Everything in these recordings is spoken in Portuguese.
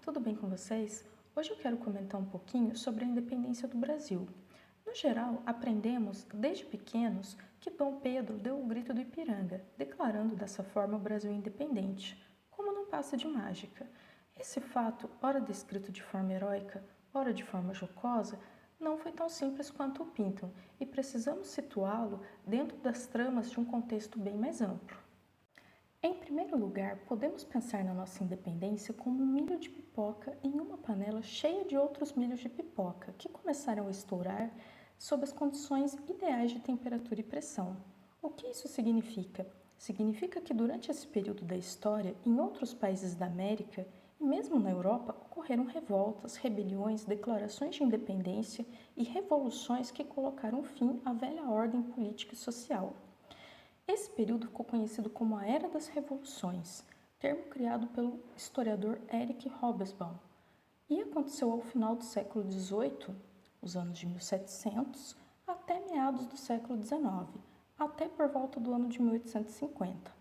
tudo bem com vocês? Hoje eu quero comentar um pouquinho sobre a independência do Brasil. No geral, aprendemos desde pequenos que Dom Pedro deu o grito do Ipiranga, declarando dessa forma o Brasil independente, como num passe de mágica. Esse fato, ora descrito de forma heróica, ora de forma jocosa, não foi tão simples quanto o pintam e precisamos situá-lo dentro das tramas de um contexto bem mais amplo. Em primeiro lugar, podemos pensar na nossa independência como um milho de pipoca em uma panela cheia de outros milhos de pipoca, que começaram a estourar sob as condições ideais de temperatura e pressão. O que isso significa? Significa que durante esse período da história, em outros países da América e mesmo na Europa, ocorreram revoltas, rebeliões, declarações de independência e revoluções que colocaram fim à velha ordem política e social. Esse período ficou conhecido como a Era das Revoluções, termo criado pelo historiador Eric Hobsbawm, e aconteceu ao final do século XVIII, os anos de 1700, até meados do século XIX, até por volta do ano de 1850.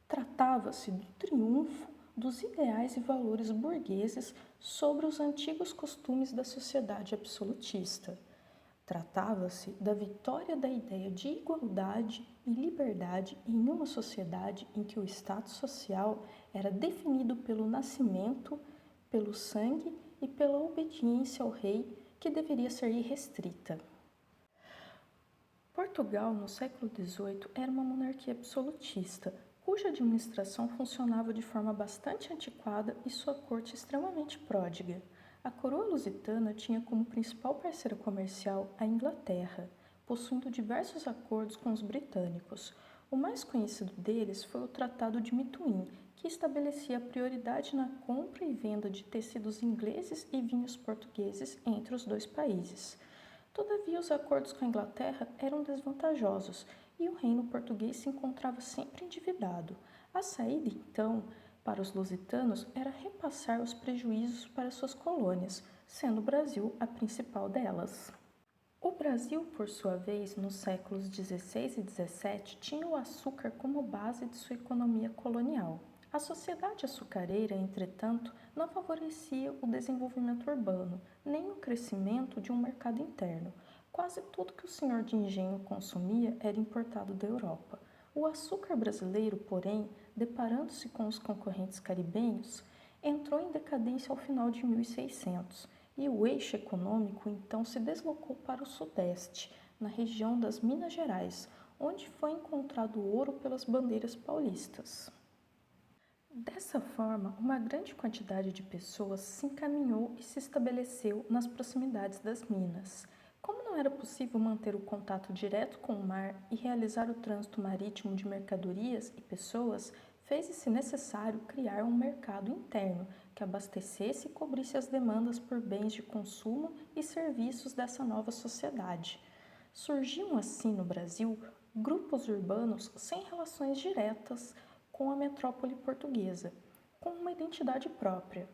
Tratava-se do triunfo dos ideais e valores burgueses sobre os antigos costumes da sociedade absolutista. Tratava-se da vitória da ideia de igualdade e liberdade em uma sociedade em que o status social era definido pelo nascimento, pelo sangue e pela obediência ao rei, que deveria ser irrestrita. Portugal, no século XVIII, era uma monarquia absolutista, cuja administração funcionava de forma bastante antiquada e sua corte extremamente pródiga. A coroa lusitana tinha como principal parceira comercial a Inglaterra, possuindo diversos acordos com os britânicos. O mais conhecido deles foi o Tratado de Mituim, que estabelecia a prioridade na compra e venda de tecidos ingleses e vinhos portugueses entre os dois países. Todavia, os acordos com a Inglaterra eram desvantajosos e o reino português se encontrava sempre endividado. A saída, então, para os lusitanos era repassar os prejuízos para suas colônias, sendo o Brasil a principal delas. O Brasil, por sua vez, nos séculos XVI e XVII, tinha o açúcar como base de sua economia colonial. A sociedade açucareira, entretanto, não favorecia o desenvolvimento urbano, nem o crescimento de um mercado interno. Quase tudo que o senhor de engenho consumia era importado da Europa. O açúcar brasileiro, porém, deparando-se com os concorrentes caribenhos, entrou em decadência ao final de 1600 e o eixo econômico então se deslocou para o sudeste, na região das Minas Gerais, onde foi encontrado ouro pelas bandeiras paulistas. Dessa forma, uma grande quantidade de pessoas se encaminhou e se estabeleceu nas proximidades das minas. Como não era possível manter o contato direto com o mar e realizar o trânsito marítimo de mercadorias e pessoas, fez-se necessário criar um mercado interno que abastecesse e cobrisse as demandas por bens de consumo e serviços dessa nova sociedade. Surgiam assim no Brasil grupos urbanos sem relações diretas com a metrópole portuguesa, com uma identidade própria.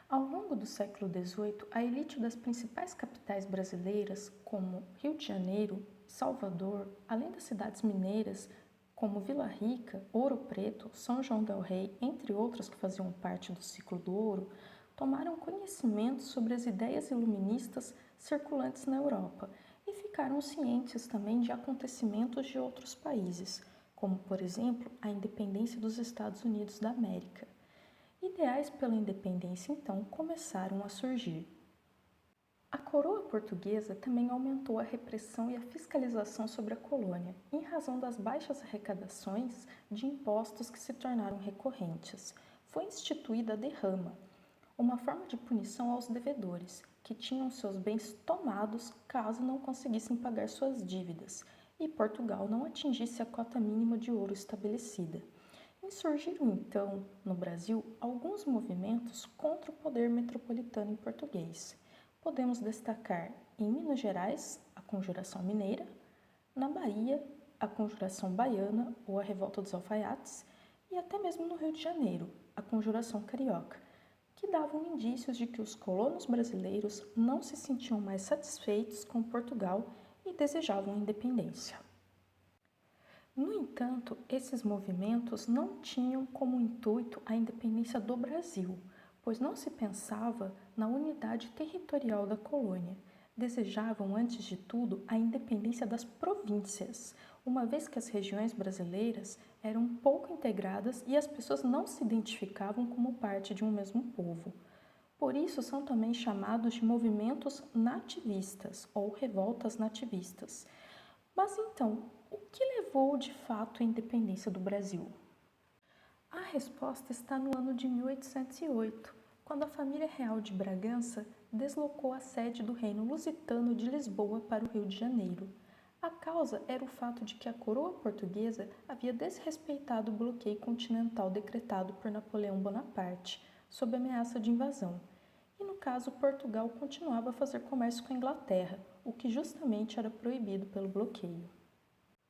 Ao longo do século XVIII, a elite das principais capitais brasileiras, como Rio de Janeiro, Salvador, além das cidades mineiras, como Vila Rica, Ouro Preto, São João del Rei, entre outras que faziam parte do ciclo do ouro, tomaram conhecimento sobre as ideias iluministas circulantes na Europa e ficaram cientes também de acontecimentos de outros países, como, por exemplo, a independência dos Estados Unidos da América. Ideais pela independência, então, começaram a surgir. A coroa portuguesa também aumentou a repressão e a fiscalização sobre a colônia, em razão das baixas arrecadações de impostos que se tornaram recorrentes. Foi instituída a derrama, uma forma de punição aos devedores, que tinham seus bens tomados caso não conseguissem pagar suas dívidas, e Portugal não atingisse a cota mínima de ouro estabelecida. Surgiram então, no Brasil, alguns movimentos contra o poder metropolitano em português. Podemos destacar em Minas Gerais a Conjuração Mineira, na Bahia a Conjuração Baiana ou a Revolta dos Alfaiates e até mesmo no Rio de Janeiro a Conjuração Carioca, que davam indícios de que os colonos brasileiros não se sentiam mais satisfeitos com Portugal e desejavam a independência. No entanto, esses movimentos não tinham como intuito a independência do Brasil. pois não se pensava na unidade territorial da colônia. Desejavam, antes de tudo, a independência das províncias, uma vez que as regiões brasileiras eram pouco integradas e as pessoas não se identificavam como parte de um mesmo povo. Por isso são também chamados de movimentos nativistas ou revoltas nativistas. Mas então, o que levou de fato à independência do Brasil? A resposta está no ano de 1808, quando a família real de Bragança deslocou a sede do reino lusitano de Lisboa para o Rio de Janeiro. A causa era o fato de que a coroa portuguesa havia desrespeitado o bloqueio continental decretado por Napoleão Bonaparte, sob ameaça de invasão. E no caso, Portugal continuava a fazer comércio com a Inglaterra, o que justamente era proibido pelo bloqueio.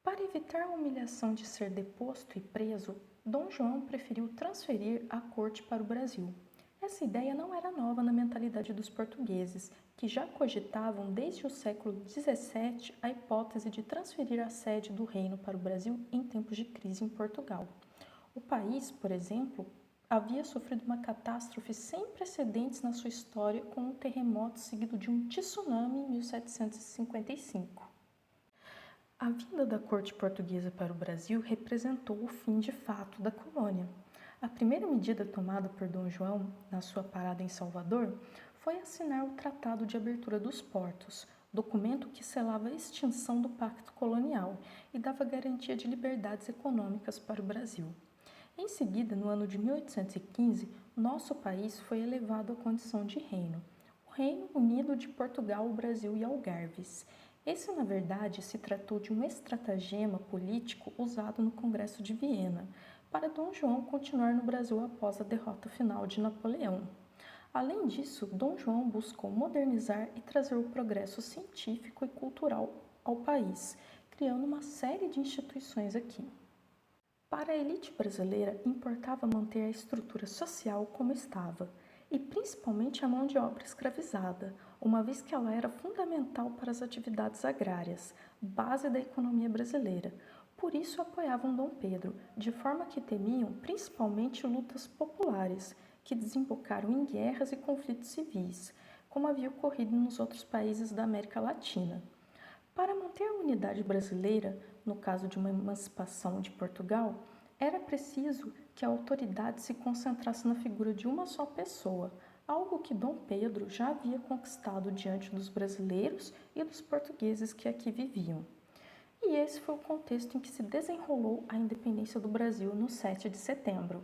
Para evitar a humilhação de ser deposto e preso, Dom João preferiu transferir a corte para o Brasil. Essa ideia não era nova na mentalidade dos portugueses, que já cogitavam desde o século XVII a hipótese de transferir a sede do reino para o Brasil em tempos de crise em Portugal. O país, por exemplo, havia sofrido uma catástrofe sem precedentes na sua história, com um terremoto seguido de um tsunami em 1755. A vinda da corte portuguesa para o Brasil representou o fim de fato da colônia. A primeira medida tomada por Dom João, na sua parada em Salvador, foi assinar o Tratado de Abertura dos Portos, documento que selava a extinção do Pacto Colonial e dava garantia de liberdades econômicas para o Brasil. Em seguida, no ano de 1815, nosso país foi elevado à condição de reino, o Reino Unido de Portugal, Brasil e Algarves. Esse, na verdade, se tratou de um estratagema político usado no Congresso de Viena, para Dom João continuar no Brasil após a derrota final de Napoleão. Além disso, Dom João buscou modernizar e trazer o progresso científico e cultural ao país, criando uma série de instituições aqui. Para a elite brasileira, importava manter a estrutura social como estava, e principalmente a mão de obra escravizada, uma vez que ela era fundamental para as atividades agrárias, base da economia brasileira. Por isso apoiavam Dom Pedro, de forma que temiam principalmente lutas populares, que desembocaram em guerras e conflitos civis, como havia ocorrido nos outros países da América Latina. Para manter a unidade brasileira, no caso de uma emancipação de Portugal, era preciso que a autoridade se concentrasse na figura de uma só pessoa, algo que Dom Pedro já havia conquistado diante dos brasileiros e dos portugueses que aqui viviam. E esse foi o contexto em que se desenrolou a independência do Brasil no 7 de setembro.